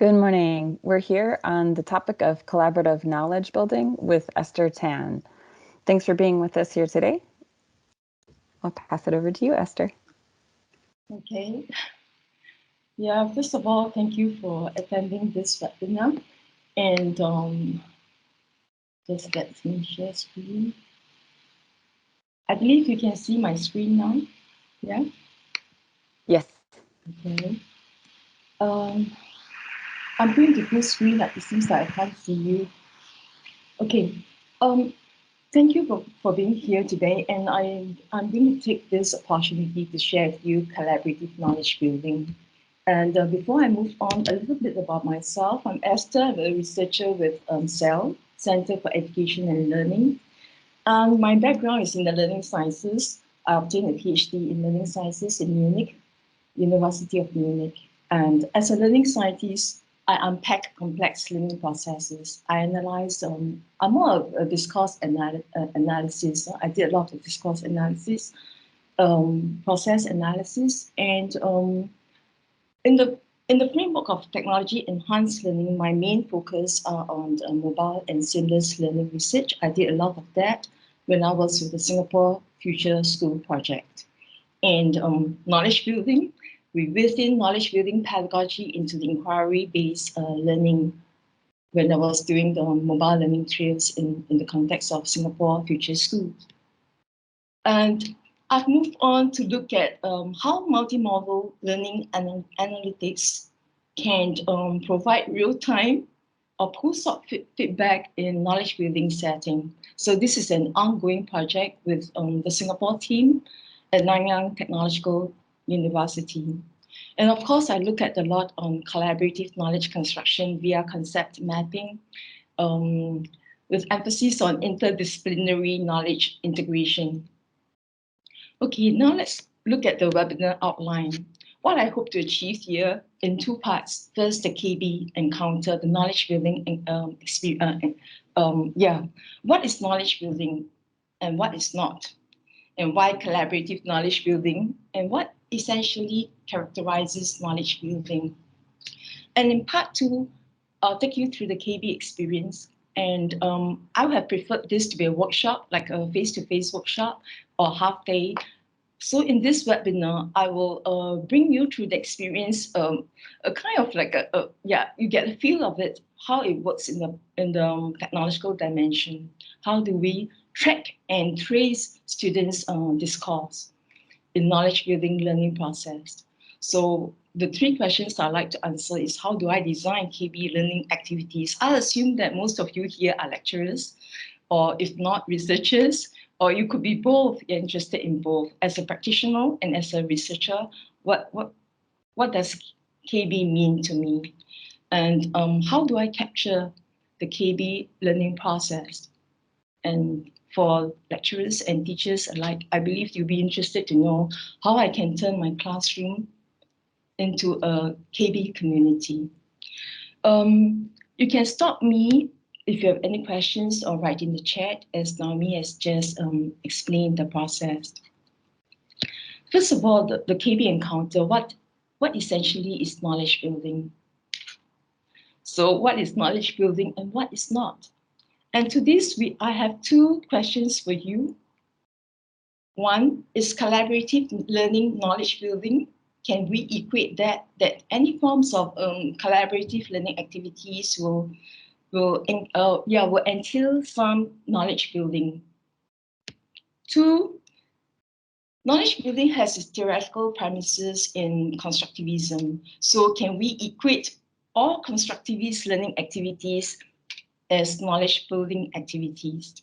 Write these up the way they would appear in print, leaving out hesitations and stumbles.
Good morning. We're here on the topic of collaborative knowledge building with Esther Tan. Thanks for being with us here today. I'll pass it over to you, Esther. Okay. Yeah, first of all, thank you for attending this webinar. And just let me share screen. I believe you can see my screen now. Yeah? Yes. Okay. I'm going to full screen, like it seems like I can't see you. Okay. Thank you for being here today. And I'm going to take this opportunity to share with you collaborative knowledge building. And before I move on, a little bit about myself. I'm Esther. I'm a researcher with CEL, Center for Education and Learning. My background is in the learning sciences. I obtained a PhD in learning sciences in Munich, University of Munich. And as a learning scientist, I unpack complex learning processes. I analyze, I'm more of a discourse analysis. I did a lot of discourse analysis, process analysis, and in the framework of technology enhanced learning, my main focus are on mobile and seamless learning research. I did a lot of that when I was with the Singapore Future School Project. And knowledge building, we within knowledge building pedagogy into the inquiry-based learning when I was doing the mobile learning trails in the context of Singapore Future School. And I've moved on to look at how multimodal learning and analytics can provide real-time or post-op feedback in knowledge building setting. So this is an ongoing project with the Singapore team at Nanyang Technological University. And of course, I look at a lot on collaborative knowledge construction via concept mapping, with emphasis on interdisciplinary knowledge integration. Okay, now let's look at the webinar outline. What I hope to achieve here in two parts. First, the KB encounter, the knowledge building experience. What is knowledge building and what is not? And why collaborative knowledge building? And what essentially characterizes knowledge building? And in part two, I'll take you through the KB experience. And I would have preferred this to be a workshop, like a face-to-face workshop or half day. So in this webinar, I will bring you through the experience, a kind of like you get a feel of it, how it works in the technological dimension. How do we track and trace students' discourse in knowledge building learning process? So the three questions I like to answer is, how do I design KB learning activities? I assume that most of you here are lecturers, or if not researchers, or you could be both, you're interested in both. As a practitioner and as a researcher, what does KB mean to me? And how do I capture the KB learning process? And for lecturers and teachers alike, I believe you'll be interested to know how I can turn my classroom into a KB community. You can stop me if you have any questions or write in the chat, as Naomi has just explained the process. First of all, the KB encounter, what essentially is knowledge building? So what is knowledge building and what is not? And to this, I have two questions for you. One is collaborative learning knowledge building. Can we equate that any forms of collaborative learning activities will entail some knowledge building? Two, knowledge building has its theoretical premises in constructivism. So can we equate all constructivist learning activities as knowledge building activities?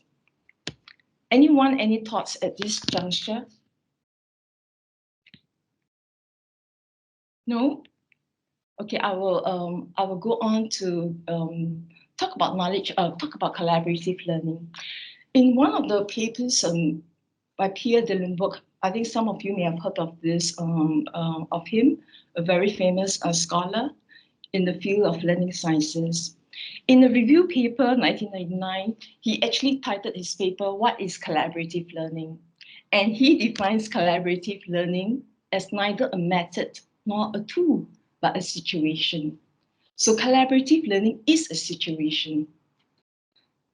Anyone, any thoughts at this juncture? No? Okay, I will go on to talk about collaborative learning. In one of the papers by Pierre Dillenburg, I think some of you may have heard of this, of him, a very famous scholar in the field of learning sciences. In a review paper, 1999, he actually titled his paper, "What is Collaborative Learning?" And he defines collaborative learning as neither a method nor a tool, but a situation. So collaborative learning is a situation,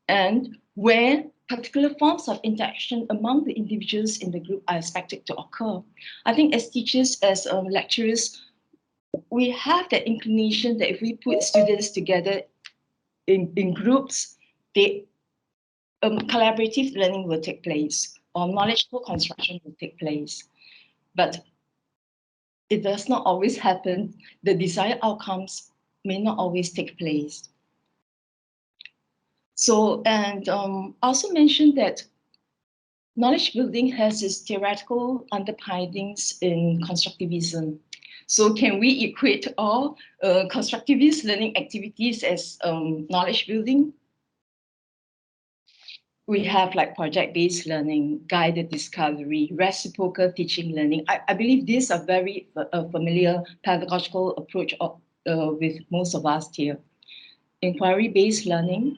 and where particular forms of interaction among the individuals in the group are expected to occur. I think as teachers, as lecturers, we have that inclination that if we put students together in groups, they collaborative learning will take place, or knowledge co-construction will take place. But it does not always happen. The desired outcomes may not always take place. So, and I also mentioned that knowledge building has its theoretical underpinnings in constructivism. So can we equate all constructivist learning activities as knowledge building? We have like project-based learning, guided discovery, reciprocal teaching learning. I believe these are very familiar pedagogical approach with most of us here. Inquiry-based learning,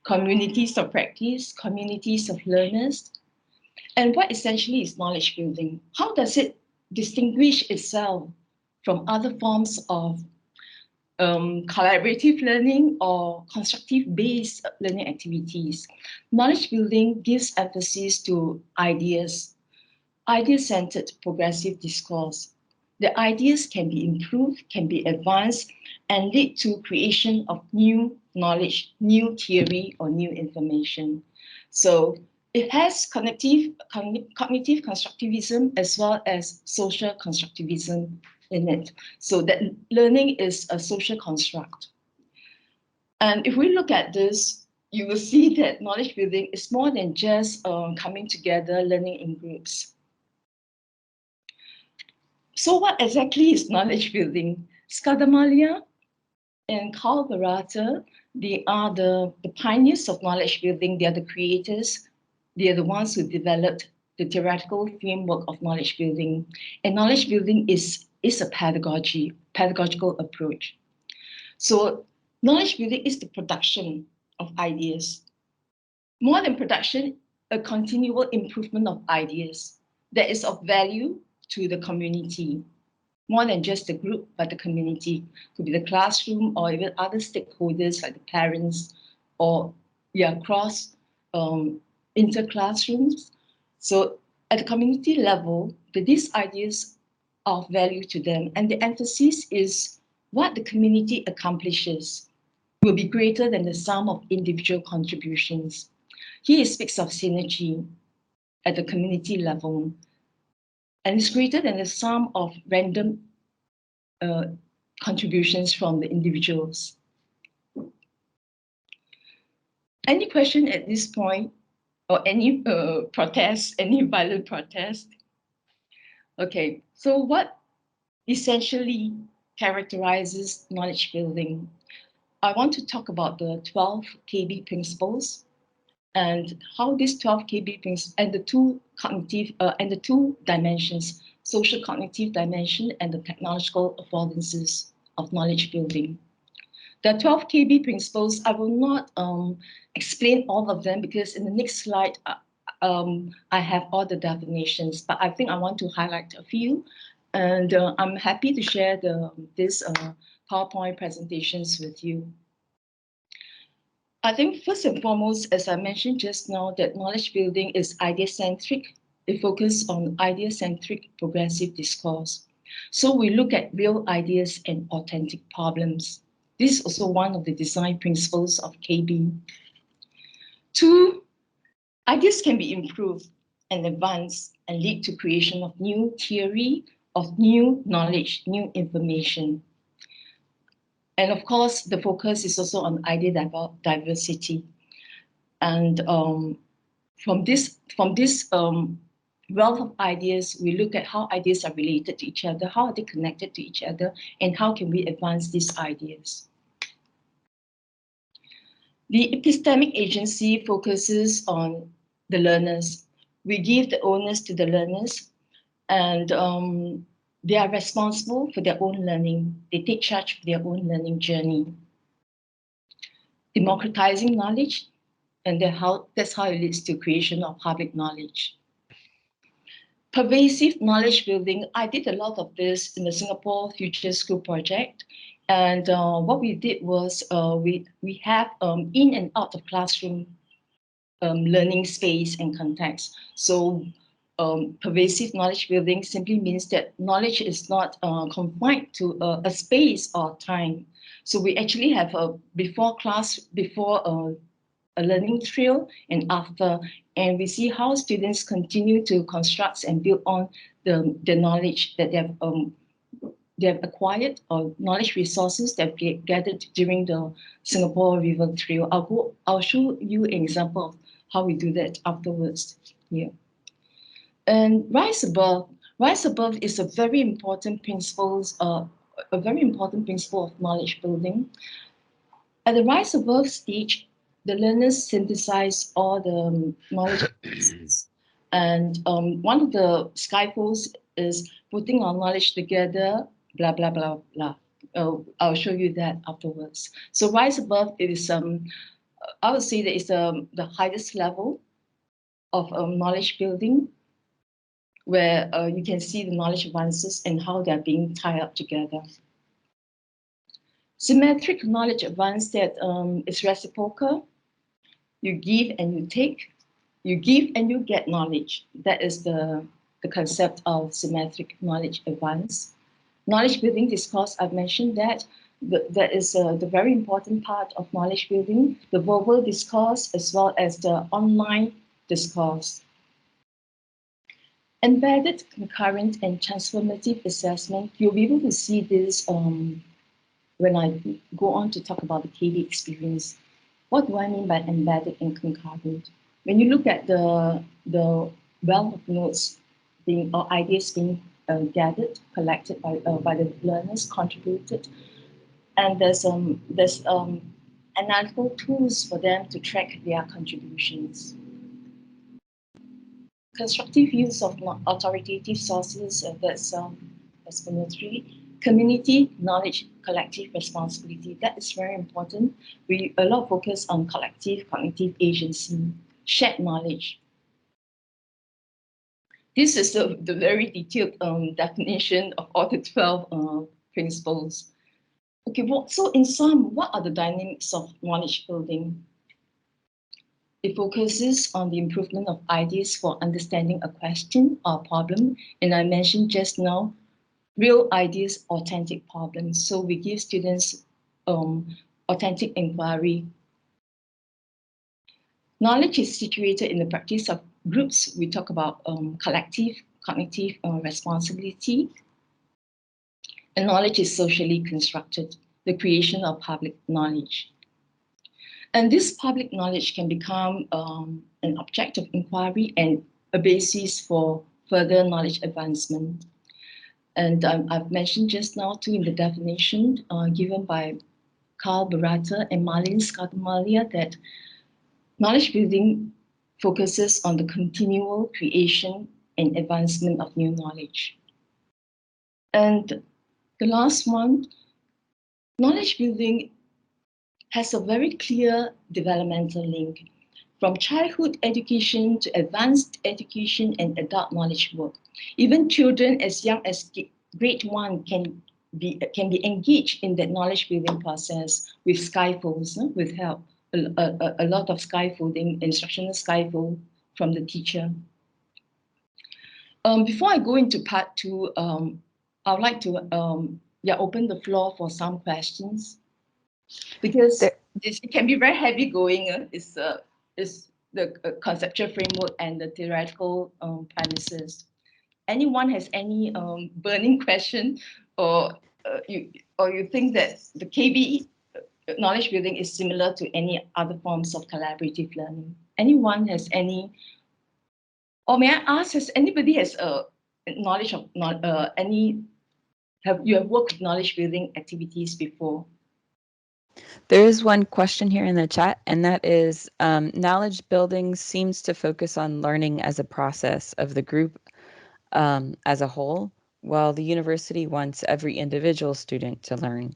communities of practice, communities of learners. And what essentially is knowledge building? How does it distinguish itself from other forms of collaborative learning or constructive-based learning activities? Knowledge building gives emphasis to ideas, idea-centered progressive discourse. The ideas can be improved, can be advanced, and lead to creation of new knowledge, new theory, or new information. So it has cognitive constructivism as well as social constructivism in it. So that learning is a social construct. And if we look at this, you will see that knowledge building is more than just coming together, learning in groups. So what exactly is knowledge building? Scardamalia and Karl Barata, they are the pioneers of knowledge building. They are the creators. They are the ones who developed the theoretical framework of knowledge building. And knowledge building is a pedagogical approach. So knowledge building is the production of ideas. More than production, a continual improvement of ideas that is of value to the community. More than just the group, but the community. Could be the classroom or even other stakeholders like the parents or cross inter-classrooms. So at the community level, these ideas are of value to them, and the emphasis is what the community accomplishes will be greater than the sum of individual contributions. Here it speaks of synergy at the community level, and it's greater than the sum of random contributions from the individuals. Any question at this point, or any protest, any violent protest? Okay, so what essentially characterizes knowledge building? I want to talk about the 12 KB principles and how these 12 KB principles and the two cognitive and the two dimensions, social cognitive dimension and the technological affordances of knowledge building. The 12 KB principles, I will not explain all of them because in the next slide, I have all the definitions, but I think I want to highlight a few. And I'm happy to share this PowerPoint presentations with you. I think first and foremost, as I mentioned just now, that knowledge building is idea-centric. It focuses on idea-centric progressive discourse. So we look at real ideas and authentic problems. This is also one of the design principles of KB. 2, ideas can be improved and advanced and lead to creation of new theory, of new knowledge, new information. And of course, the focus is also on idea diversity. And from this wealth of ideas, we look at how ideas are related to each other, how are they connected to each other, and how can we advance these ideas. The epistemic agency focuses on the learners. We give the onus to the learners, and they are responsible for their own learning. They take charge of their own learning journey. Democratizing knowledge, and that's how it leads to creation of public knowledge. Pervasive knowledge building, I did a lot of this in the Singapore Future School project, And what we did was we have in and out of classroom learning space and context. So pervasive knowledge building simply means that knowledge is not confined to a space or time. So we actually have a before class, before a learning trail and after, and we see how students continue to construct and build on the knowledge that they have acquired or knowledge resources that they gathered during the Singapore River Trail. I'll show you an example of how we do that afterwards here. And rise above is a very important a very important principle of knowledge building. At the rise above stage, the learners synthesize all the knowledge. And one of the scaffolds is putting our knowledge together, blah, blah, blah, blah. I'll show you that afterwards. So rise above is, I would say that it's the highest level of knowledge building, where you can see the knowledge advances and how they're being tied up together. Symmetric knowledge advance that is reciprocal. You give and you take. You give and you get knowledge. That is the concept of symmetric knowledge advance. Knowledge building discourse, I've mentioned that. That is the very important part of knowledge building, the verbal discourse as well as the online discourse. Embedded, concurrent, and transformative assessment, you'll be able to see this when I go on to talk about the KB experience. What do I mean by embedded and concurrent? When you look at the wealth of notes or ideas being gathered, collected by the learners, contributed, and there's analytical tools for them to track their contributions. Constructive use of authoritative sources, that's explanatory. Community knowledge, collective responsibility, that is very important. A lot of focus on collective cognitive agency, shared knowledge. This is the very detailed definition of all the 12 principles. Okay, well, so in sum, what are the dynamics of knowledge building? It focuses on the improvement of ideas for understanding a question or problem. And I mentioned just now, real ideas, authentic problems. So we give students authentic inquiry. Knowledge is situated in the practice of groups. We talk about collective cognitive responsibility. And knowledge is socially constructed, the creation of public knowledge. And this public knowledge can become an object of inquiry and a basis for further knowledge advancement. And I've mentioned just now too in the definition given by Carl Barata and Marlene Scotamalia that knowledge building focuses on the continual creation and advancement of new knowledge. And the last one, knowledge building has a very clear developmental link from childhood education to advanced education and adult knowledge work. Even children as young as grade 1 can be engaged in that knowledge building process with scaffolds, with help, a lot of scaffolding, instructional scaffold from the teacher. Before I go into part 2, I would like to open the floor for some questions. Because it can be very heavy going. It's the conceptual framework and the theoretical premises. Anyone has any burning question, or you think that the KB knowledge building is similar to any other forms of collaborative learning? Anyone has any? Or may I ask, has anybody has knowledge of any? Have you worked with knowledge building activities before? There is one question here in the chat, and that is, knowledge building seems to focus on learning as a process of the group as a whole, while the university wants every individual student to learn.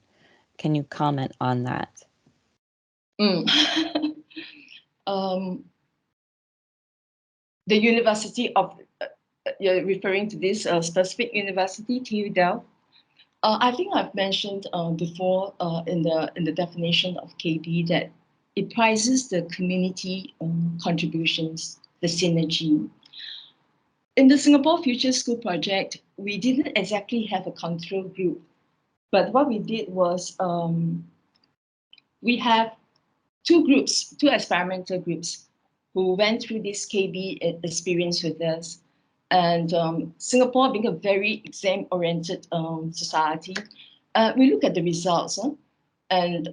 Can you comment on that? The university of, you're referring to this specific university, TU Delft. I think I've mentioned before in the definition of KB that it prizes the community contributions, the synergy. In the Singapore Future School project, we didn't exactly have a control group, but what we did was we have two groups, two experimental groups who went through this KB experience with us. And Singapore being a very exam-oriented society, we look at the results. And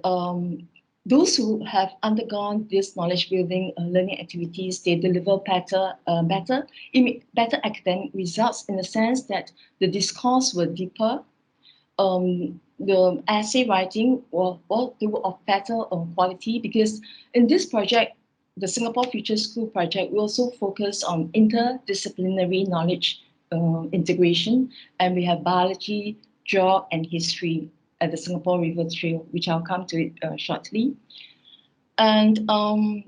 those who have undergone this knowledge building learning activities, they deliver better academic results in the sense that the discourse were deeper, the essay writing they were of better quality, because in this project, the Singapore Future School project, we also focus on interdisciplinary knowledge integration, and we have biology, geog, and history at the Singapore River Trail, which I'll come to it shortly. And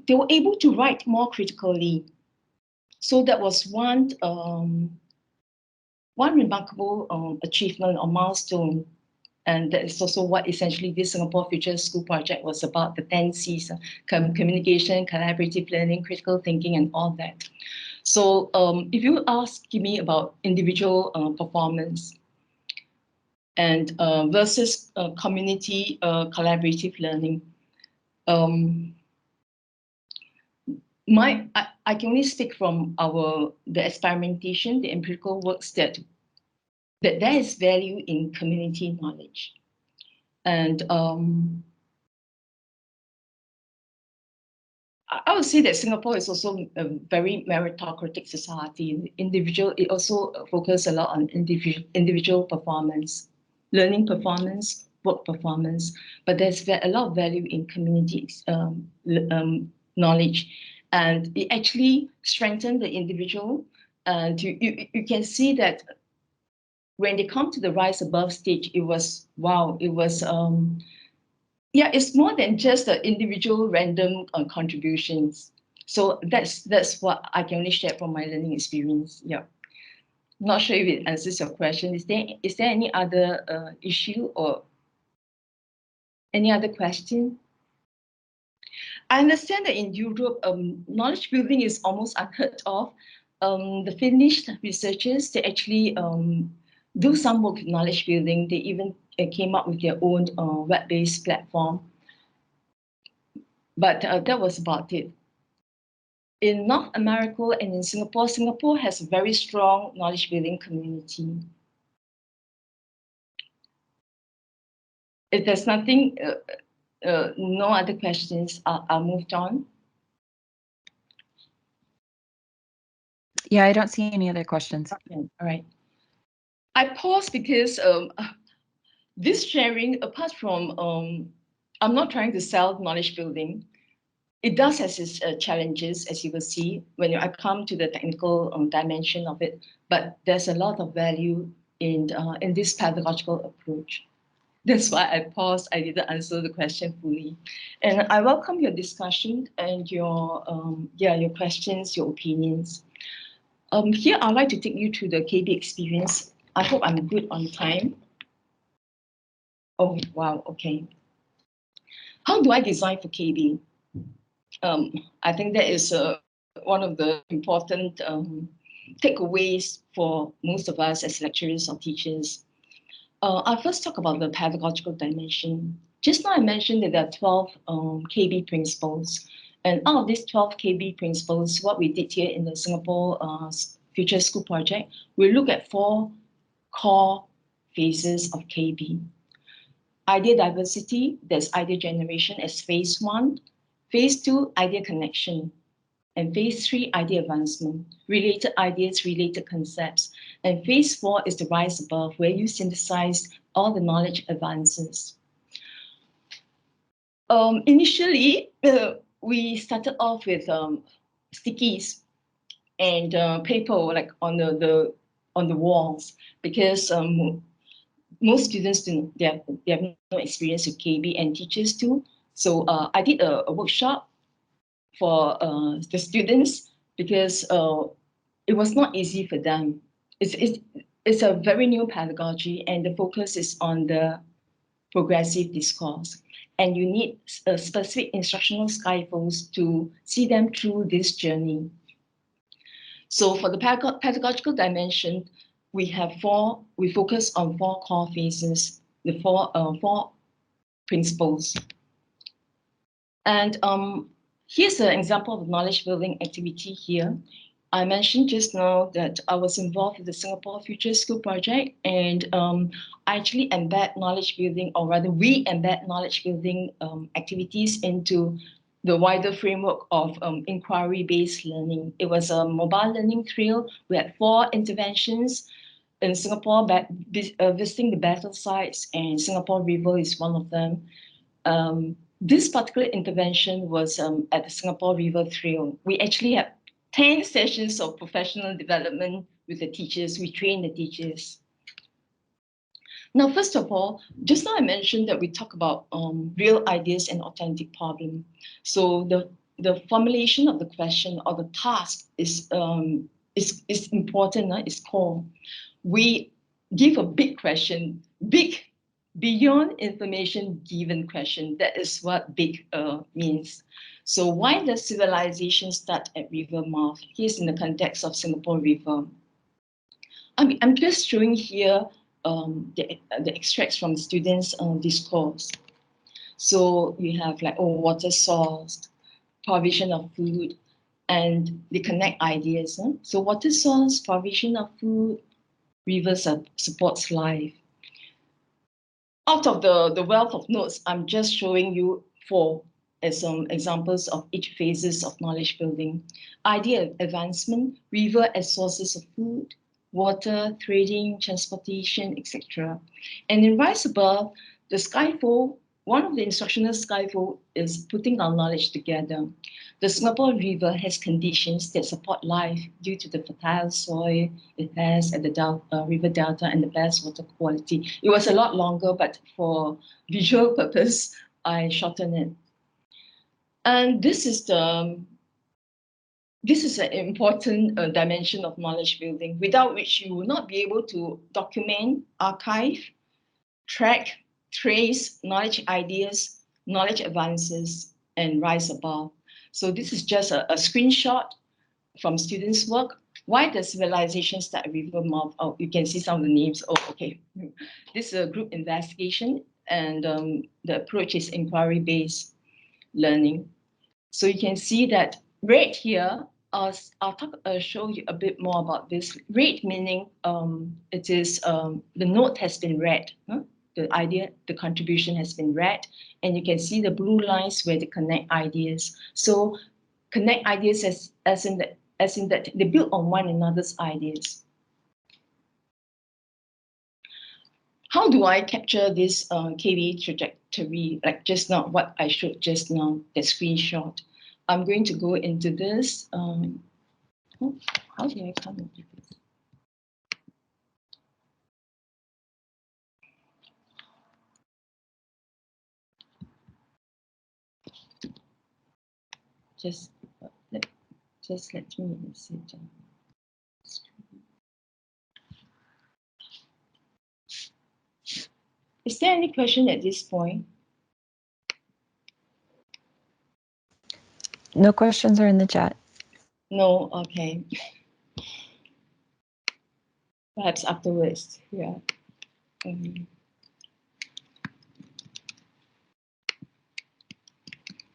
they were able to write more critically. So that was one remarkable achievement or milestone. And that is also what essentially this Singapore Future School project was about, the 10 C's, communication, collaborative learning, critical thinking, and all that. So if you ask me about individual performance and versus community collaborative learning, I can only speak from the experimentation, the empirical works that there is value in community knowledge. And I would say that Singapore is also a very meritocratic society. It also focuses a lot on individual performance, learning performance, work performance, but there's a lot of value in community knowledge. And it actually strengthens the individual. And you can see that when they come to the Rise Above stage, it was, wow, it was, yeah, it's more than just the individual random contributions. So that's what I can only share from my learning experience. Yeah, not sure if it answers your question. Is there any other issue or any other question? I understand that in Europe, knowledge building is almost unheard of. The Finnish researchers, they actually do some work with knowledge building. They even came up with their own web-based platform. But that was about it. In North America and in Singapore, Singapore has a very strong knowledge building community. If there's nothing, no other questions, I'll move on. Yeah, I don't see any other questions. Okay, all right. I pause because this sharing, apart from, I'm not trying to sell knowledge building. It does have its challenges, as you will see, when I come to the technical dimension of it, but there's a lot of value in this pedagogical approach. That's why I paused. I didn't answer the question fully. And I welcome your discussion and your questions, your opinions. Here, I'd like to take you through the KB experience. I hope I'm good on time. Oh, wow, okay. How do I design for KB? I think that is one of the important takeaways for most of us as lecturers or teachers. I'll first talk about the pedagogical dimension. Just now I mentioned that there are 12 KB principles. And out of these 12 KB principles, what we did here in the Singapore Future School project, we look at 4 core phases of KB. Idea diversity, there's idea generation as phase 1. Phase 2, idea connection. And phase 3, idea advancement, related ideas, related concepts. And phase 4 is the rise above, where you synthesize all the knowledge advances. Initially, we started off with stickies and paper like on the walls, because most students they have no experience with KB, and teachers too. So I did a workshop for the students, because it was not easy for them. it's a very new pedagogy, and the focus is on the progressive discourse. And you need specific instructional scaffolds to see them through this journey. So for the pedagogical dimension, we focus on four core phases, the four principles. And here's an example of knowledge building activity here. I mentioned just now that I was involved with the Singapore Future School project, and I actually embed knowledge building, or rather we embed knowledge building activities into the wider framework of inquiry-based learning. It was a mobile learning trail. We had 4 interventions in Singapore, visiting the battle sites, and Singapore River is one of them. This particular intervention was at the Singapore River Trail. We actually had 10 sessions of professional development with the teachers. We trained the teachers. Now, first of all, just now I mentioned that we talk about real ideas and authentic problem. So the formulation of the question or the task is important, is core. We give a big question, big, beyond information given question. That is what big means. So why does civilization start at river mouth? Here's in the context of Singapore River. I'm just showing here the extracts from students' discourse. So you have like, water source, provision of food, and they connect ideas. Huh? So water source, provision of food, rivers supports life. Out of the wealth of notes, I'm just showing you 4 as some examples of each phases of knowledge building. Idea advancement, river as sources of food, water, trading, transportation, etc. And in Rise Above, the scaffold, one of the instructional scaffold is putting our knowledge together. The Singapore River has conditions that support life due to the fertile soil it has at the river delta and the best water quality. It was a lot longer, but for visual purpose, I shortened it. And this is an important dimension of knowledge building, without which you will not be able to document, archive, track, trace knowledge ideas, knowledge advances, and rise above. So this is just a screenshot from students' work. Why does civilization start at river mouth? Oh, you can see some of the names. Oh, okay. This is a group investigation, and the approach is inquiry-based learning. So you can see that red here, I'll show you a bit more about this. Red meaning it is the note has been read. Huh? The idea, the contribution has been read, and you can see the blue lines where they connect ideas. So connect ideas as in that they build on one another's ideas. How do I capture this KV trajectory, like just now, what I showed just now, the screenshot? I'm going to go into this. How do I come into this? Just let me see. Is there any question at this point? No questions are in the chat. No, okay. Perhaps afterwards, yeah.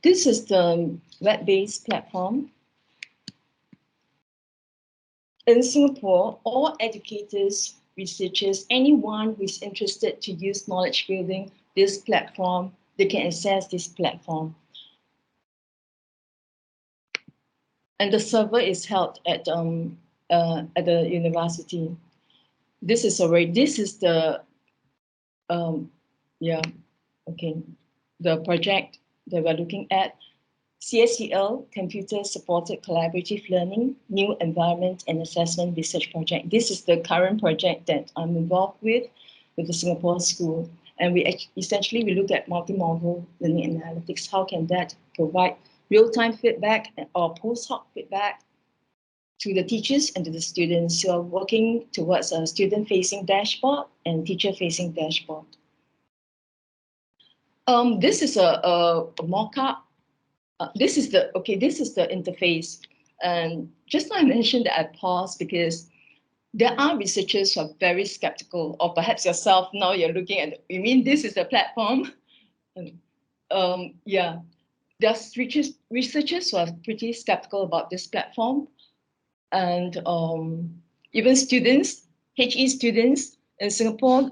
This is the web-based platform. In Singapore, all educators, researchers, anyone who is interested to use knowledge building, this platform, they can access this platform. And the server is held at the university. This is the, the project that we're looking at. CSCL, Computer Supported Collaborative Learning, New Environment and Assessment Research Project. This is the current project that I'm involved with the Singapore School. And we look at multimodal learning analytics. How can that provide real-time feedback or post-hoc feedback to the teachers and to the students who are working towards a student-facing dashboard and teacher-facing dashboard. This is a mock-up. This is the interface. And just now I mentioned that I paused because there are researchers who are very skeptical, or perhaps yourself now you're looking at, you mean this is the platform? Yeah, there's researchers who are pretty skeptical about this platform. And even students, HE students in Singapore,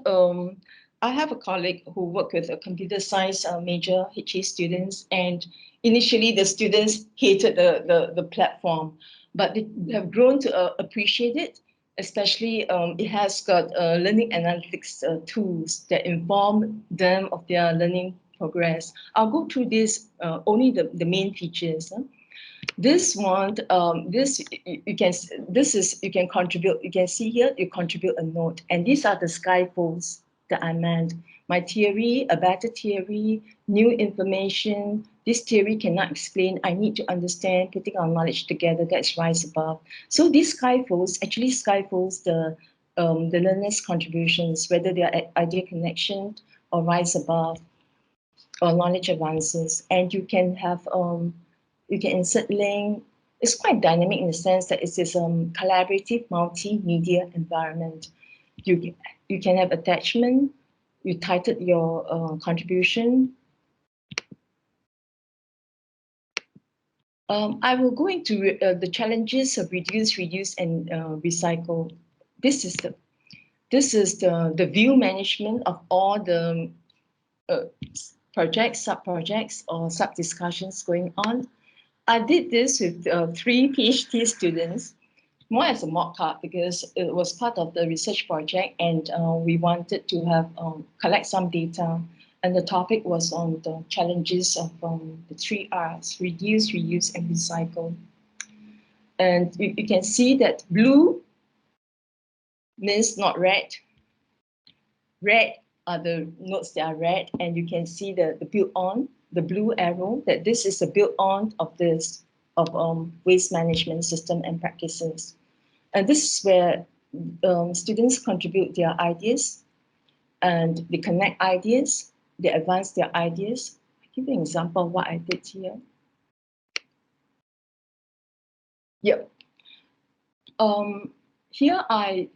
I have a colleague who worked with a computer science major HE students, and initially the students hated the platform, but they have grown to appreciate it, especially it has got learning analytics tools that inform them of their learning progress. I'll go through this, only the main features. This one, you can contribute. You can see here, you contribute a note, and these are the scaffolds that I meant. My theory, a better theory, new information. This theory cannot explain. I need to understand. Putting our knowledge together. That's rise above. So these scaffolds actually scaffolds the learner's contributions, whether they are idea connection or rise above or knowledge advances, and you can have you can insert link. It's quite dynamic in the sense that it's this collaborative multimedia environment. You can have attachment. You title your contribution. I will go into the challenges of reduce, reuse, and recycle. This is the view management of all the projects, sub-projects, or sub-discussions going on. I did this with 3 PhD students, more as a mock-up because it was part of the research project, and we wanted to have collect some data. And the topic was on the challenges of the 3 R's: reduce, reuse, and recycle. And you can see that blue means not red. Red are the notes that are red, and you can see the build on, the blue arrow, that this is the build on of this waste management system and practices. And this is where students contribute their ideas, and they connect ideas, they advance their ideas. I'll give you an example of what I did here. Yep. Here I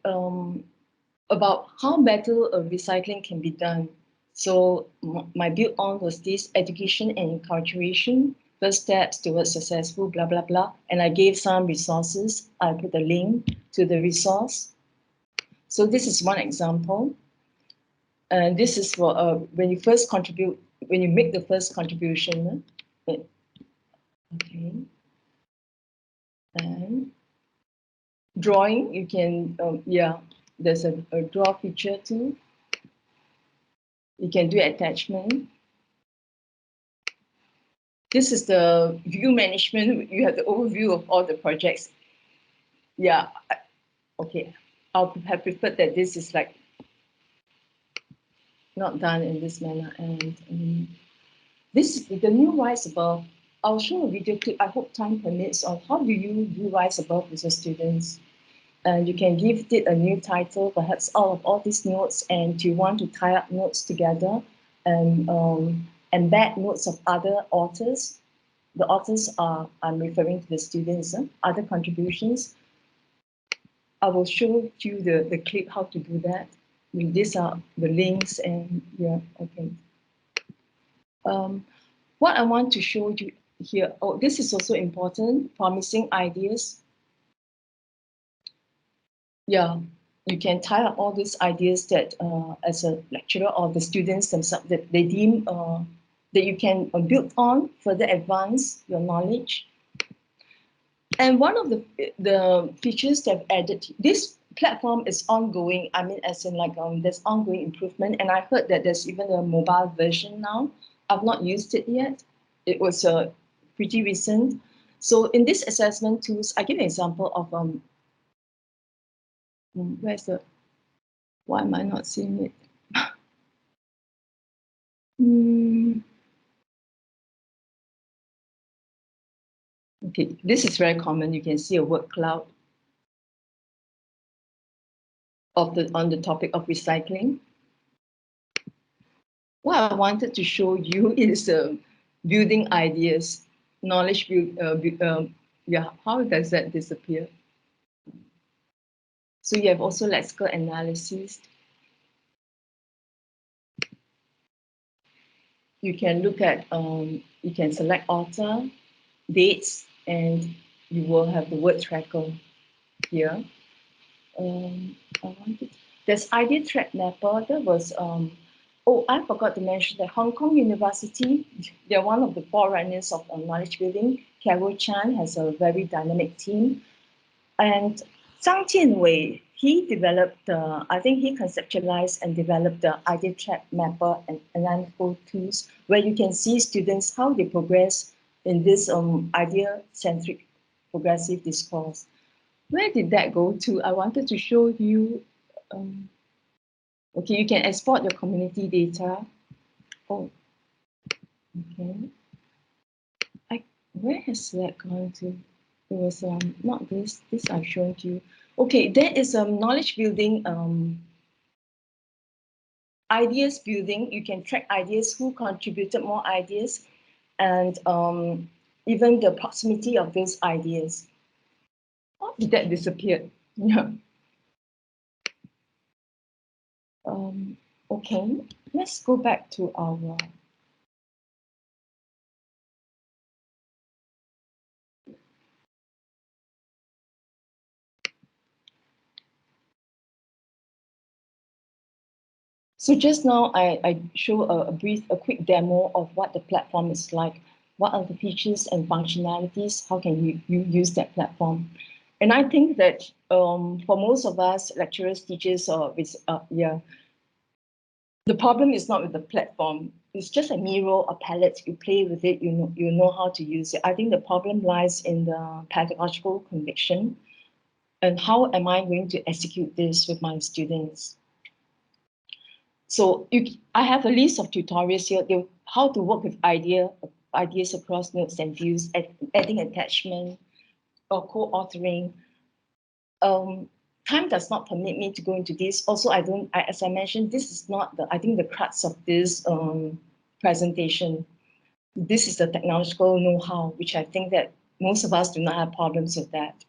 about how better recycling can be done. So my build on was this: education and encouragement, first steps towards successful, blah, blah, blah. And I gave some resources. I put a link to the resource. So this is one example. And this is for when you first contribute, when you make the first contribution. Okay. And drawing, you can, there's a draw feature too. You can do attachment. This is the view management. You have the overview of all the projects. Yeah, okay. I'll have preferred that this is like not done in this manner. And this is the new Rise Above. I'll show a video clip, I hope time permits, on how do you do Rise Above with your students. And you can give it a new title, perhaps out of all these notes, and you want to tie up notes together and embed notes of other authors. The authors are, I'm referring to the students, other contributions. I will show you the clip how to do that. These are the links, and yeah, okay. What I want to show you here, this is also important, promising ideas. Yeah, you can tie up all these ideas that as a lecturer or the students themselves, that they deem that you can build on, further advance your knowledge. And one of the features they've added, this platform is ongoing. I mean, as in like there's ongoing improvement. And I heard that there's even a mobile version now. I've not used it yet. It was pretty recent. So in this assessment tools, I give an example of where's the, why am I not seeing it? Okay, this is very common. You can see a word cloud. on the topic of recycling. What I wanted to show you is building ideas, knowledge build. Yeah, how does that disappear? So you have also lexical analysis. You can look at, you can select author, dates, and you will have the word tracker here. I wanted, there's idea track mapper. That was, oh, I forgot to mention that Hong Kong University, they're one of the forerunners of knowledge building. Carol Chan has a very dynamic team. And Zhang Jianwei, he developed, I think he conceptualized and developed the idea track mapper and analytical tools, where you can see students, how they progress in this idea-centric progressive discourse. Where did that go to? I wanted to show you, okay, you can export your community data. Oh, okay. Where has that gone to? It was not this I've shown to you. Okay, there is knowledge building, ideas building. You can track ideas, who contributed more ideas, and even the proximity of those ideas. How did that disappear? Yeah. Okay, let's go back to our. So just now I show a quick demo of what the platform is like. What are the features and functionalities? How can you use that platform? And I think that for most of us, lecturers, teachers, or the problem is not with the platform. It's just a mirror, a palette. You play with it. You know how to use it. I think the problem lies in the pedagogical conviction, and how am I going to execute this with my students? So I have a list of tutorials here. How to work with ideas across notes and views, adding attachment or co-authoring. Time does not permit me to go into this. Also, as I mentioned, this is not I think the crux of this presentation. This is the technological know-how, which I think that most of us do not have problems with that.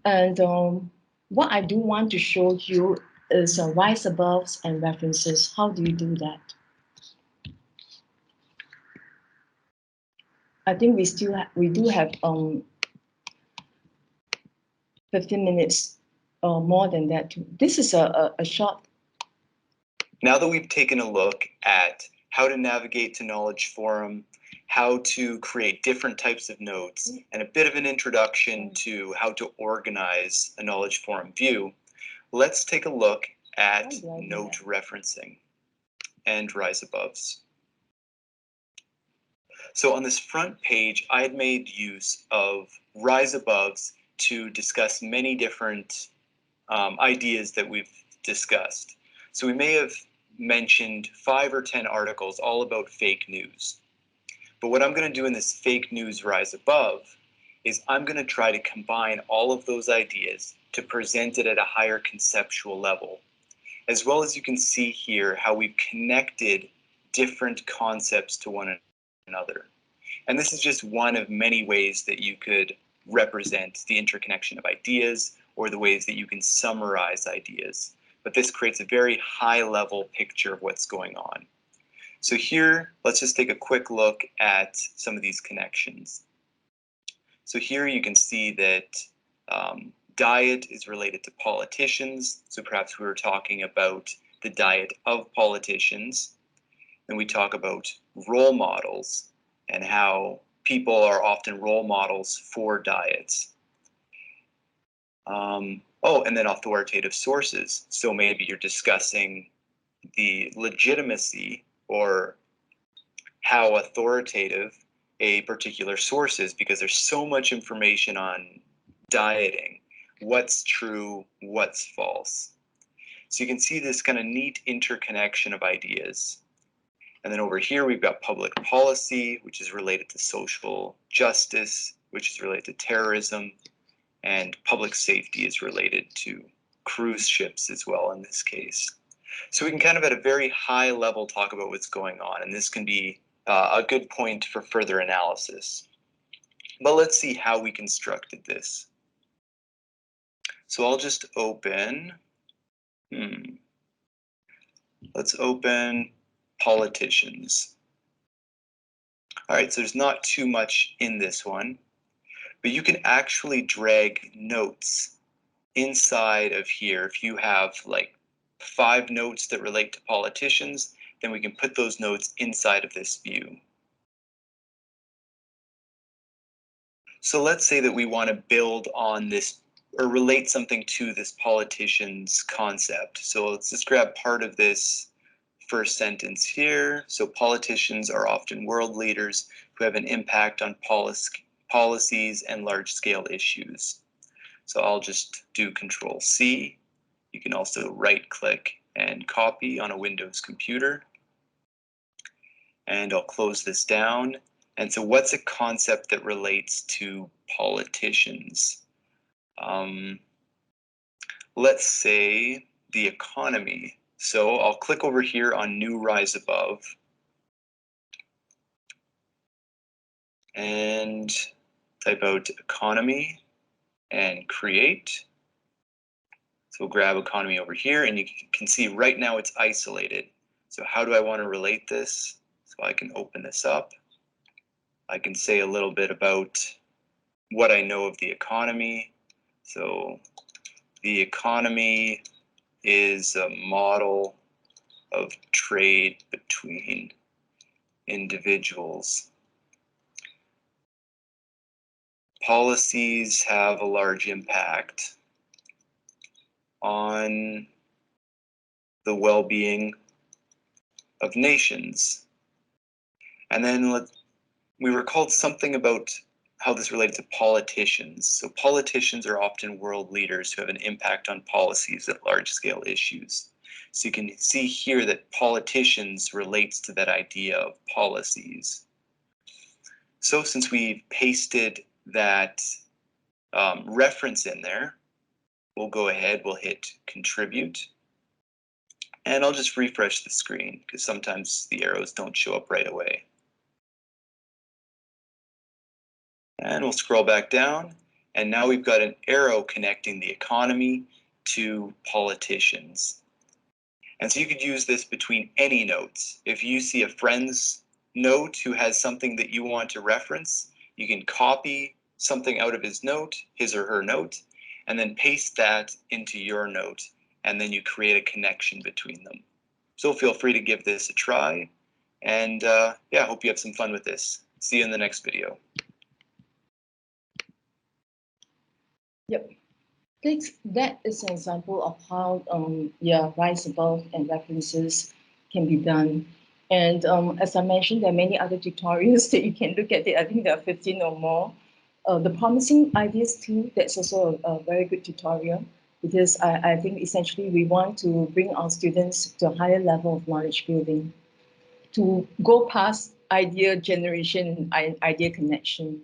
And what I do want to show you is rise above and references. How do you do that? I think we do have 15 minutes or more than that. This is a short. Now that we've taken a look at how to navigate to Knowledge Forum, how to create different types of notes, and a bit of an introduction to how to organize a Knowledge Forum view, let's take a look at note referencing and rise aboves. So on this front page, I had made use of rise aboves to discuss many different ideas that we've discussed. So we may have mentioned 5 or 10 articles all about fake news. But what I'm going to do in this fake news rise above is I'm going to try to combine all of those ideas to present it at a higher conceptual level. As well as you can see here how we've connected different concepts to one another. And this is just one of many ways that you could represent the interconnection of ideas or the ways that you can summarize ideas. But this creates a very high level picture of what's going on. So here, let's just take a quick look at some of these connections. So here you can see that diet is related to politicians. So perhaps we were talking about the diet of politicians. Then we talk about role models and how people are often role models for diets. Oh, and then authoritative sources. So maybe you're discussing the legitimacy or how authoritative a particular source is, because there's so much information on dieting. What's true, what's false. So you can see this kind of neat interconnection of ideas. And then over here, we've got public policy, which is related to social justice, which is related to terrorism, and public safety is related to cruise ships as well in this case. So we can kind of at a very high level talk about what's going on, and this can be a good point for further analysis. But let's see how we constructed this. So I'll just open, let's open politicians. All right, so there's not too much in this one, but you can actually drag notes inside of here. If you have like 5 notes that relate to politicians, then we can put those notes inside of this view. So let's say that we want to build on this or relate something to this politician's concept. So let's just grab part of this first sentence here. So politicians are often world leaders who have an impact on policies and large-scale issues. So I'll just do Control C. You can also right-click and copy on a Windows computer. And I'll close this down. And so what's a concept that relates to politicians? Let's say the economy. So I'll click over here on New Rise Above and type out economy and create. So we'll grab economy over here, and you can see right now it's isolated. So how do I want to relate this? So I can open this up. I can say a little bit about what I know of the economy. So the economy is a model of trade between individuals. Policies have a large impact on the well-being of nations. And then we recalled something about how this related to politicians. So politicians are often world leaders who have an impact on policies at large-scale issues. So you can see here that politicians relates to that idea of policies. So since we pasted that reference in there, we'll go ahead, we'll hit contribute. And I'll just refresh the screen because sometimes the arrows don't show up right away. And we'll scroll back down, and now we've got an arrow connecting the economy to politicians. And so you could use this between any notes. If you see a friend's note who has something that you want to reference, you can copy something out of his note, his or her note, and then paste that into your note, and then you create a connection between them. So feel free to give this a try, and yeah, I hope you have some fun with this. See you in the next video. Yep. That is an example of how Rise Above and references can be done. And as I mentioned, there are many other tutorials that you can look at. I think there are 15 or more. The Promising Ideas too, that's also a very good tutorial, because I think essentially we want to bring our students to a higher level of knowledge building, to go past idea generation and idea connection.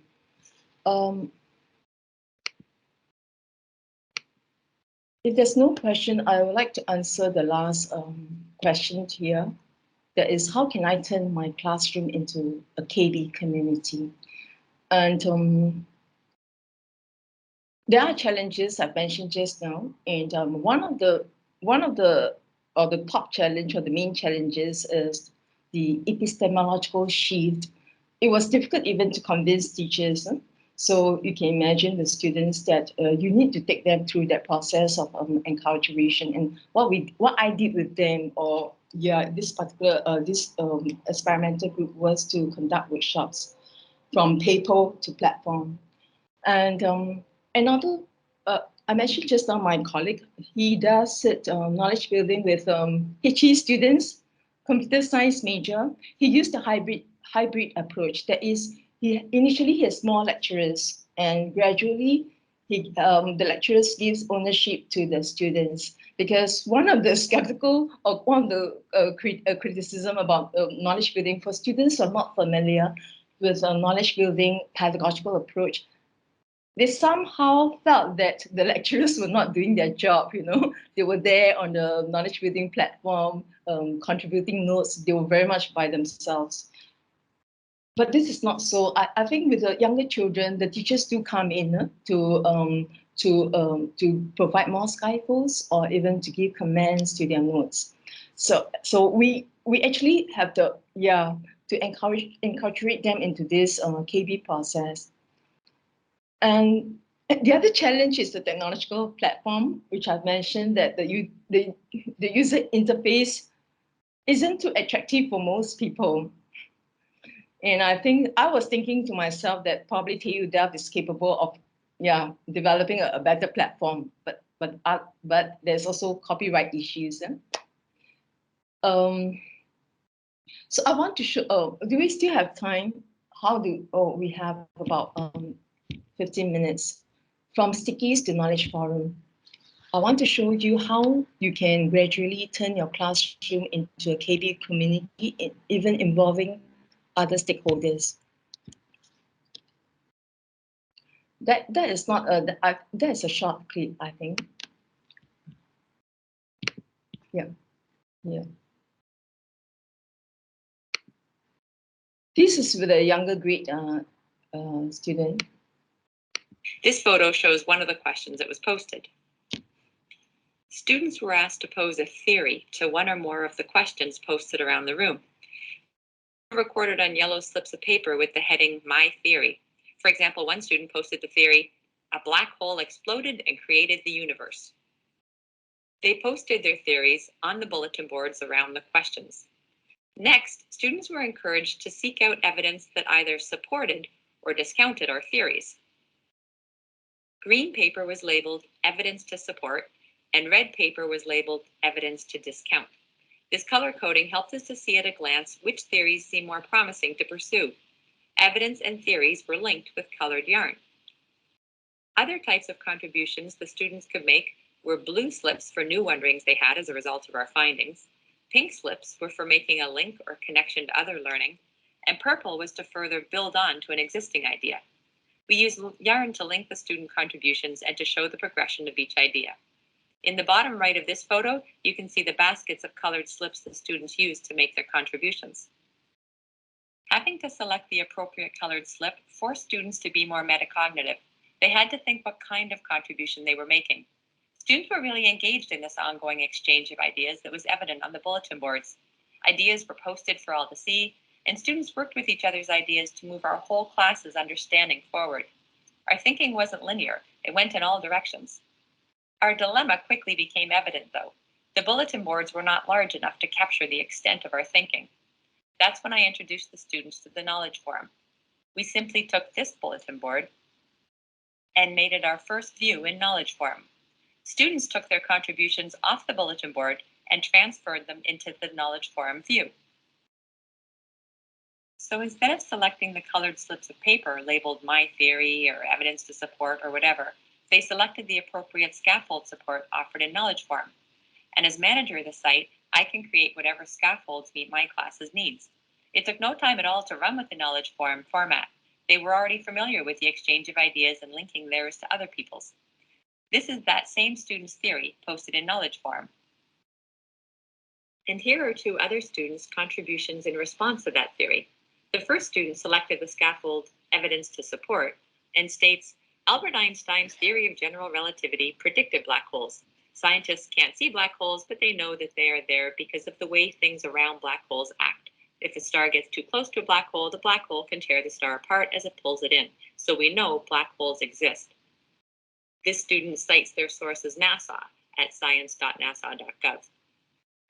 If there's no question, I would like to answer the last question here. That is, how can I turn my classroom into a KB community? And there are challenges I've mentioned just now, and one of the top challenge or the main challenges is the epistemological shift. It was difficult even to convince teachers. So you can imagine the students that you need to take them through that process of enculturation. And what I did with them, or this particular experimental group, was to conduct workshops from paper to platform. And another, I mentioned just now my colleague, he does knowledge building with HE students, computer science major. He used a hybrid approach. That is, he has more lecturers, and gradually the lecturers gives ownership to the students, because one of the skeptical or one of the criticism about knowledge building for students who are not familiar with a knowledge building pedagogical approach, they somehow felt that the lecturers were not doing their job, you know. They were there on the knowledge building platform, contributing notes. They were very much by themselves. But this is not so. I think with the younger children, the teachers do come in to provide more scaffolds or even to give comments to their notes. So we actually have to to encourage them into this KB process. And the other challenge is the technological platform, which I've mentioned that the user interface isn't too attractive for most people. And I think I was thinking to myself that probably TU Delft is capable of developing a better platform, but there's also copyright issues. So I want to show. Oh, do we still have time? We have about 15 minutes from stickies to knowledge forum. I want to show you how you can gradually turn your classroom into a KB community, even involving other stakeholders. That is not that is a short clip, I think. Yeah. This is with a younger grade student. This photo shows one of the questions that was posted. Students were asked to pose a theory to one or more of the questions posted around the room. Recorded on yellow slips of paper with the heading, My Theory. For example, one student posted the theory, a black hole exploded and created the universe. They posted their theories on the bulletin boards around the questions. Next, students were encouraged to seek out evidence that either supported or discounted our theories. Green paper was labeled evidence to support, and red paper was labeled evidence to discount. This color coding helped us to see at a glance which theories seem more promising to pursue. Evidence and theories were linked with colored yarn. Other types of contributions the students could make were blue slips for new wonderings they had as a result of our findings. Pink slips were for making a link or connection to other learning, and purple was to further build on to an existing idea. We used yarn to link the student contributions and to show the progression of each idea. In the bottom right of this photo, you can see the baskets of colored slips the students used to make their contributions. Having to select the appropriate colored slip forced students to be more metacognitive. They had to think what kind of contribution they were making. Students were really engaged in this ongoing exchange of ideas that was evident on the bulletin boards. Ideas were posted for all to see, and students worked with each other's ideas to move our whole class's understanding forward. Our thinking wasn't linear, it went in all directions. Our dilemma quickly became evident, though. The bulletin boards were not large enough to capture the extent of our thinking. That's when I introduced the students to the Knowledge Forum. We simply took this bulletin board and made it our first view in Knowledge Forum. Students took their contributions off the bulletin board and transferred them into the Knowledge Forum view. So instead of selecting the colored slips of paper labeled My Theory or Evidence to Support or whatever, they selected the appropriate scaffold support offered in Knowledge Forum. And as manager of the site, I can create whatever scaffolds meet my class's needs. It took no time at all to run with the Knowledge Forum format. They were already familiar with the exchange of ideas and linking theirs to other people's. This is that same student's theory posted in Knowledge Forum. And here are two other students' contributions in response to that theory. The first student selected the scaffold Evidence to Support and states, Albert Einstein's theory of general relativity predicted black holes. Scientists can't see black holes, but they know that they are there because of the way things around black holes act. If a star gets too close to a black hole, the black hole can tear the star apart as it pulls it in. So we know black holes exist. This student cites their source as NASA at science.nasa.gov.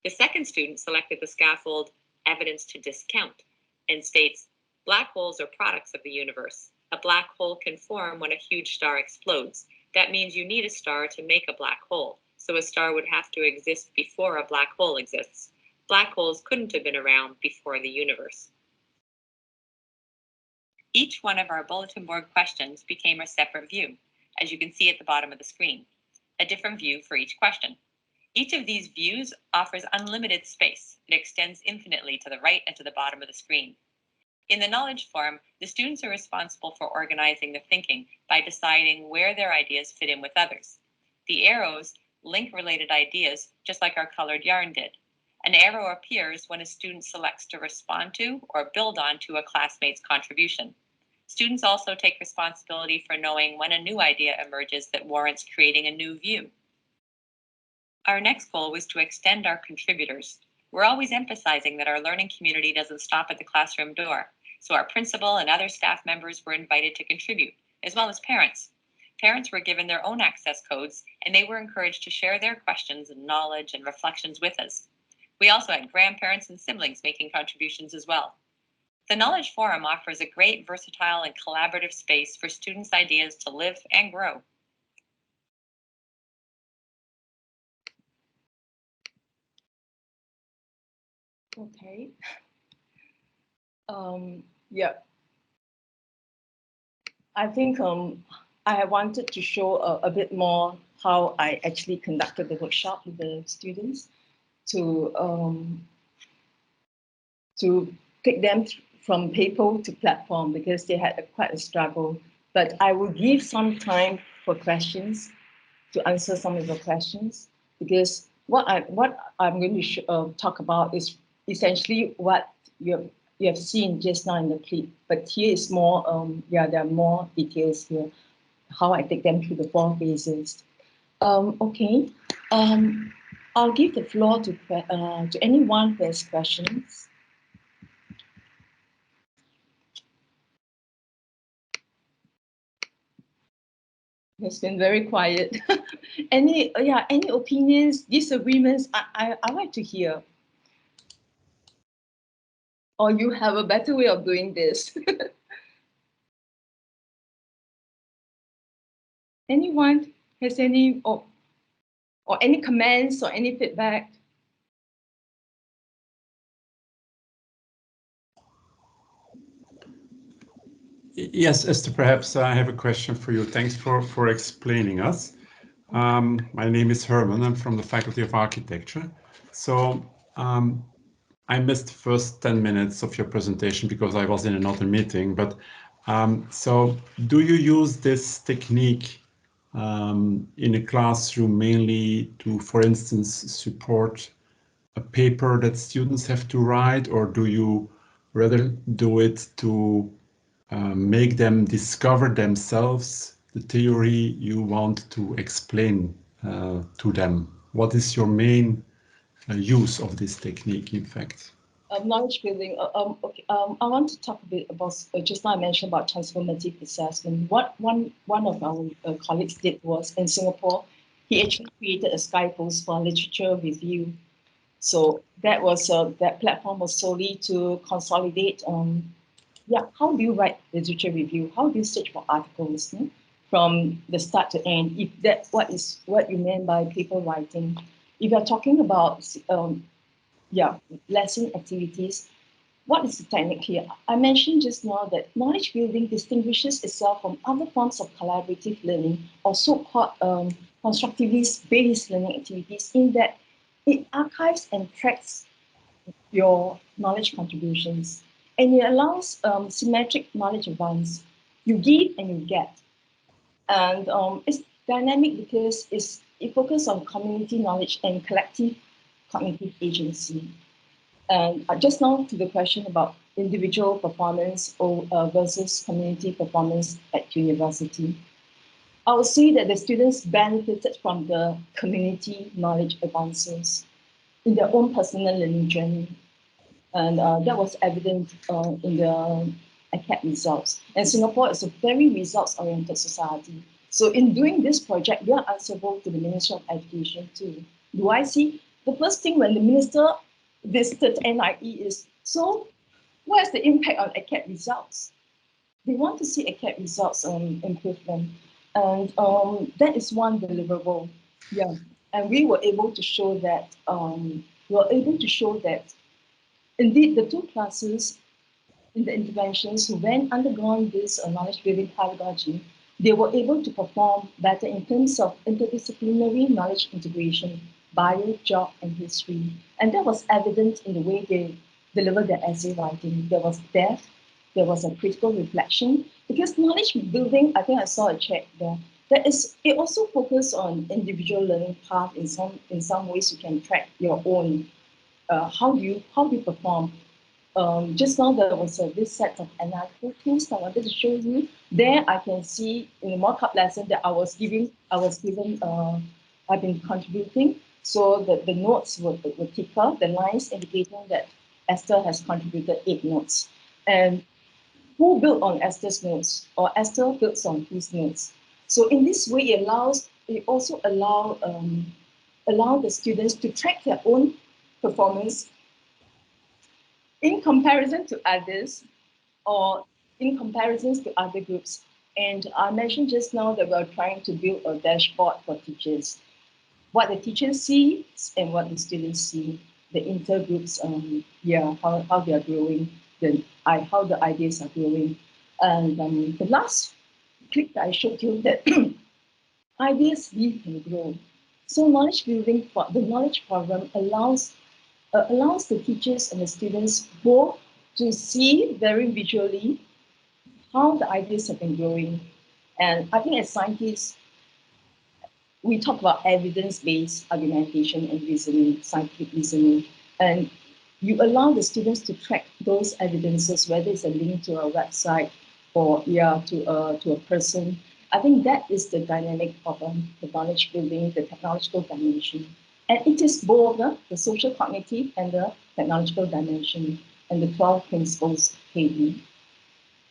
The second student selected the scaffold Evidence to Discount and states, black holes are products of the universe. A black hole can form when a huge star explodes. That means you need a star to make a black hole, so a star would have to exist before a black hole exists. Black holes couldn't have been around before the universe. Each one of our bulletin board questions became a separate view, as you can see at the bottom of the screen, a different view for each question. Each of these views offers unlimited space. It extends infinitely to the right and to the bottom of the screen. In the knowledge forum, the students are responsible for organizing the thinking by deciding where their ideas fit in with others. The arrows link related ideas, just like our colored yarn did. An arrow appears when a student selects to respond to or build on to a classmate's contribution. Students also take responsibility for knowing when a new idea emerges that warrants creating a new view. Our next goal was to extend our contributors. We're always emphasizing that our learning community doesn't stop at the classroom door, so our principal and other staff members were invited to contribute, as well as parents. Parents were given their own access codes, and they were encouraged to share their questions and knowledge and reflections with us. We also had grandparents and siblings making contributions as well. The Knowledge Forum offers a great, versatile, and collaborative space for students' ideas to live and grow. Okay. Yeah. I think I wanted to show a bit more how I actually conducted the workshop with the students to take them from paper to platform because they had quite a struggle. But I will give some time for questions to answer some of the questions because what I'm going to talk about is essentially what you have seen just now in the clip. But here is more, there are more details here, how I take them through the 4 phases. Okay, I'll give the floor to anyone who has questions. It's been very quiet. Any opinions, disagreements? I like to hear. Or you have a better way of doing this. Anyone has any or any comments or any feedback? Yes, Esther, perhaps I have a question for you. Thanks for explaining us. My name is Herman. I'm from the Faculty of Architecture. So I missed the first 10 minutes of your presentation because I was in another meeting. But so do you use this technique in a classroom mainly to, for instance, support a paper that students have to write, or do you rather do it to make them discover themselves the theory you want to explain to them? What is your main use of this technique, in fact? Knowledge building. Okay. I want to talk a bit about. Just now I mentioned about transformative assessment. What one of our colleagues did was in Singapore, he actually created a Skypost for literature review. So that was that platform was solely to consolidate. How do you write literature review? How do you search for articles from the start to end? If that's what you meant by paper writing, if you're talking about lesson activities, what is the technique here? I mentioned just now that knowledge building distinguishes itself from other forms of collaborative learning or so-called constructivist-based learning activities in that it archives and tracks your knowledge contributions. And it allows symmetric knowledge advance. You give and you get. And it's dynamic because it focuses on community knowledge and collective cognitive agency. And just now to the question about individual performance versus community performance at university, I would say that the students benefited from the community knowledge advances in their own personal learning journey. And that was evident in the ACAD results. And Singapore is a very results-oriented society. So in doing this project, we are answerable to the Ministry of Education too. Do I see? The first thing when the minister visited NIE is, so what is the impact on ACAD results? They want to see ACAD results improvement. And that is one deliverable. Yeah. And we were able to show that, indeed, the 2 classes in the interventions who went undergone this knowledge building pedagogy, they were able to perform better in terms of interdisciplinary knowledge integration, bio, geog, and history. And that was evident in the way they delivered their essay writing. There was depth, there was a critical reflection, because knowledge building, I think I saw a check there. It also focuses on individual learning path. In some ways, you can track your own. How do you perform? Just now there was this set of analytical tools I wanted to show you. There I can see in the mock-up lesson that I've been contributing. So the notes were thicker, the lines indicating that Esther has contributed 8 notes. And who built on Esther's notes, or Esther builds on whose notes? So in this way, it also allow the students to track their own performance in comparison to others, or in comparisons to other groups. And I mentioned just now that we're trying to build a dashboard for teachers. What the teachers see and what the students see, the intergroups, how they are growing, how the ideas are growing. And the last clip that I showed you, that ideas live and grow. So knowledge building, the knowledge program allows the teachers and the students both to see very visually how the ideas have been growing. And I think as scientists, we talk about evidence-based argumentation and reasoning, scientific reasoning, and you allow the students to track those evidences, whether it's a link to a website or to a person. I think that is the dynamic of the knowledge building, the technological dimension. And it is both the social cognitive and the technological dimension, and the 12 principles of KD.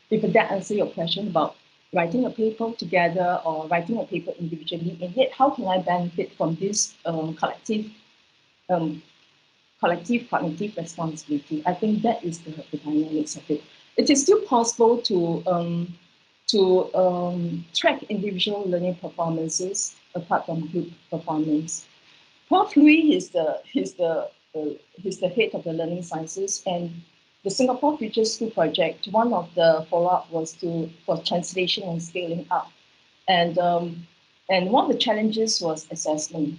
If that answers your question about writing a paper together or writing a paper individually, and yet how can I benefit from this collective cognitive responsibility? I think that is the dynamics of it. It is still possible to track individual learning performances apart from group performance. Prof. Louis is the head of the learning sciences, and the Singapore Future School project, one of the follow-up was for translation and scaling up. And one of the challenges was assessment,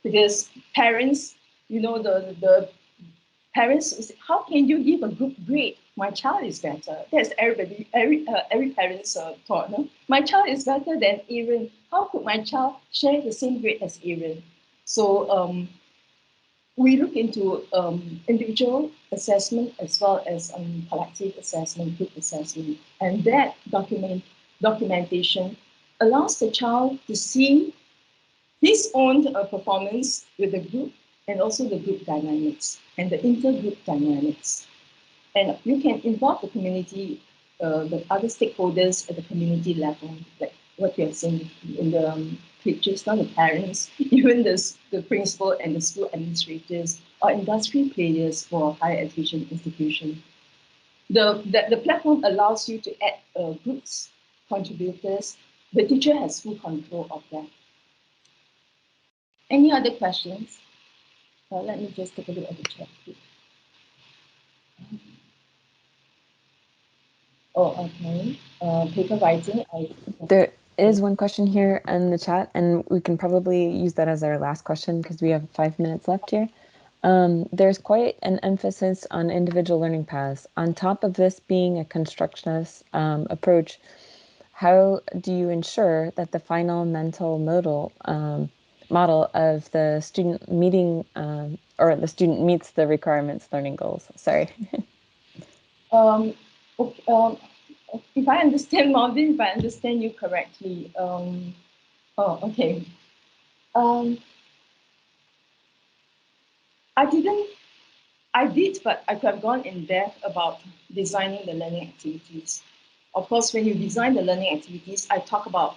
because parents, the parents say, how can you give a good grade? My child is better. That's every parent's thought. No? My child is better than Aaron. How could my child share the same grade as Aaron? So we look into individual assessment as well as collective assessment, group assessment, and that documentation allows the child to see his own performance with the group, and also the group dynamics and the intergroup dynamics. And you can involve the community, the other stakeholders at the community level, like what you are saying in the pictures, not the parents, even the principal and the school administrators, or industry players for higher education institution. The platform allows you to add groups, contributors. The teacher has full control of that. Any other questions? Let me just take a look at the chat. Oh, okay. Paper writing. There is one question here in the chat, and we can probably use that as our last question because we have 5 minutes left here. There's quite an emphasis on individual learning paths. On top of this being a constructionist approach, how do you ensure that the final mental model of the student meeting or the student meets the requirements learning goals? Sorry. If I understand, Marvin, if I understand you correctly, okay. I did, but I could have gone in depth about designing the learning activities. Of course, when you design the learning activities, I talk about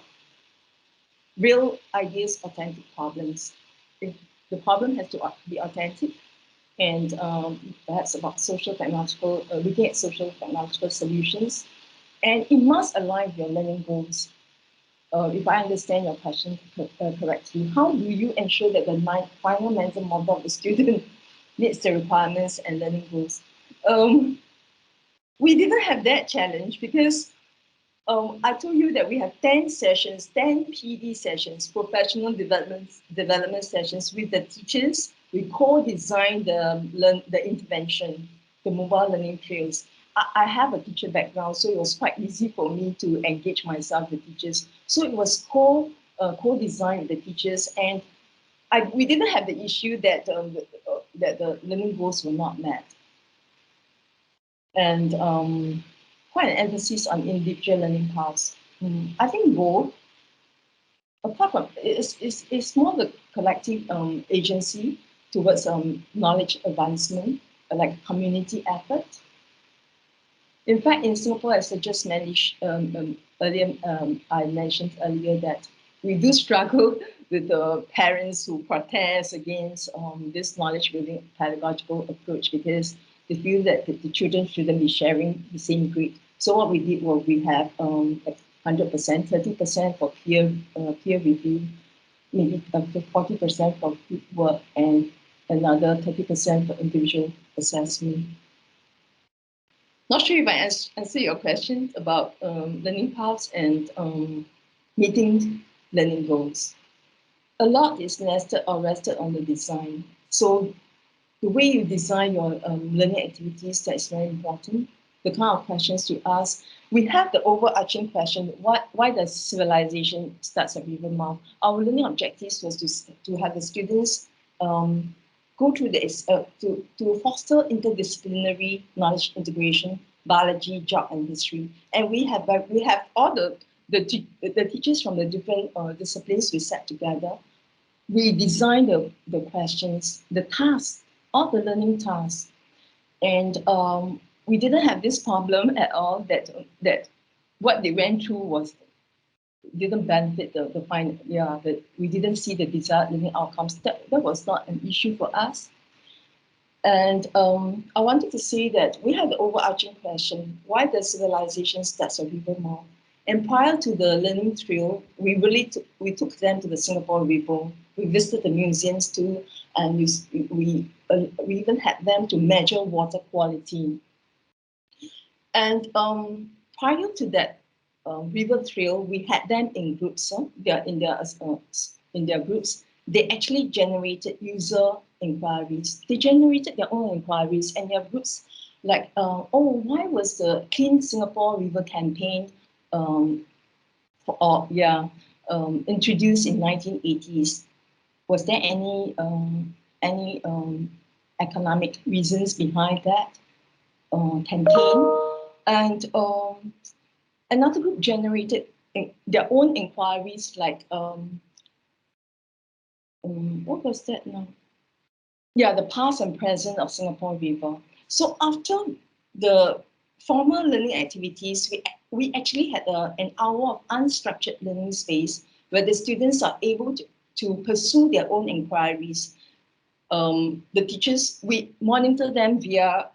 real ideas, authentic problems. If the problem has to be authentic, and perhaps about looking at social technological solutions, and it must align with your learning goals. If I understand your question correctly, how do you ensure that the final mental model of the student meets the requirements and learning goals? We didn't have that challenge because I told you that we have 10 sessions, 10 PD sessions, professional development sessions with the teachers. We co-designed the intervention, the mobile learning trails. I have a teacher background, so it was quite easy for me to engage myself with teachers. So it was co-design with the teachers, and we didn't have the issue that that the learning goals were not met, and quite an emphasis on individual learning paths. I think both, apart from it's more the collective agency towards knowledge advancement, like community effort. In fact, in Singapore, as I just mentioned earlier, I mentioned earlier that we do struggle with the parents who protest against this knowledge building pedagogical approach because they feel that the children shouldn't be sharing the same grade. So what we did was we have like 100%, 30% for peer review, maybe 40% for group work, and another 30% for individual assessment. Not sure if I answer your question about learning paths and meeting learning goals. A lot is nested or rested on the design. So the way you design your learning activities, that is very important. The kind of questions you ask. We have the overarching question, why does civilization start at Rivermouth? Our learning objectives was to have the students go through this, to foster interdisciplinary knowledge integration, biology, geog, and history. And we have all the teachers from the different disciplines we set together. We designed the questions, the tasks, all the learning tasks. And we didn't have this problem at all that what they went through didn't benefit that we didn't see the desired learning outcomes. That was not an issue for us. And I wanted to say that we had the overarching question, why does civilization start at Rivermouth? And prior to the learning trail, we took them to the Singapore River. We visited the museums too, and we even had them to measure water quality. And prior to that river trail, we had them in groups. They are in their groups. They actually generated user inquiries. They generated their own inquiries, and their groups like, why was the Clean Singapore River campaign introduced in 1980s? Was there any economic reasons behind that campaign? And another group generated their own inquiries, like what was that now? Yeah, the past and present of Singapore River. So after the formal learning activities, we actually had an hour of unstructured learning space where the students are able to pursue their own inquiries. The teachers, we monitor them via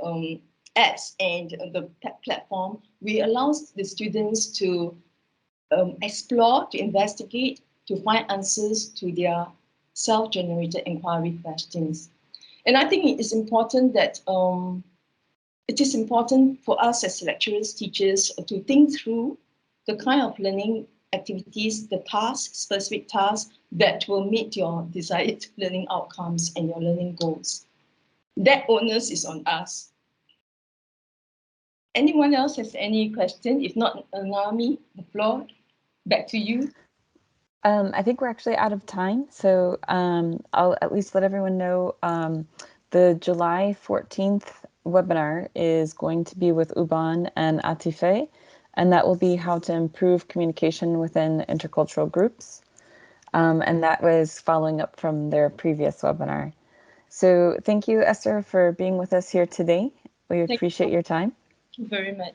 apps and the platform. We allow the students to explore, to investigate, to find answers to their self-generated inquiry questions. And I think it is important that it is important for us as lecturers, teachers, to think through the kind of learning activities, the tasks, specific tasks that will meet your desired learning outcomes and your learning goals. That onus is on us. Anyone else has any question? If not, Naomi, the floor back to you. I think we're actually out of time, so I'll at least let everyone know the July 14th webinar is going to be with Uban and Atife, and that will be how to improve communication within intercultural groups. And that was following up from their previous webinar. So thank you, Esther, for being with us here today. We appreciate your time. Thank you very much.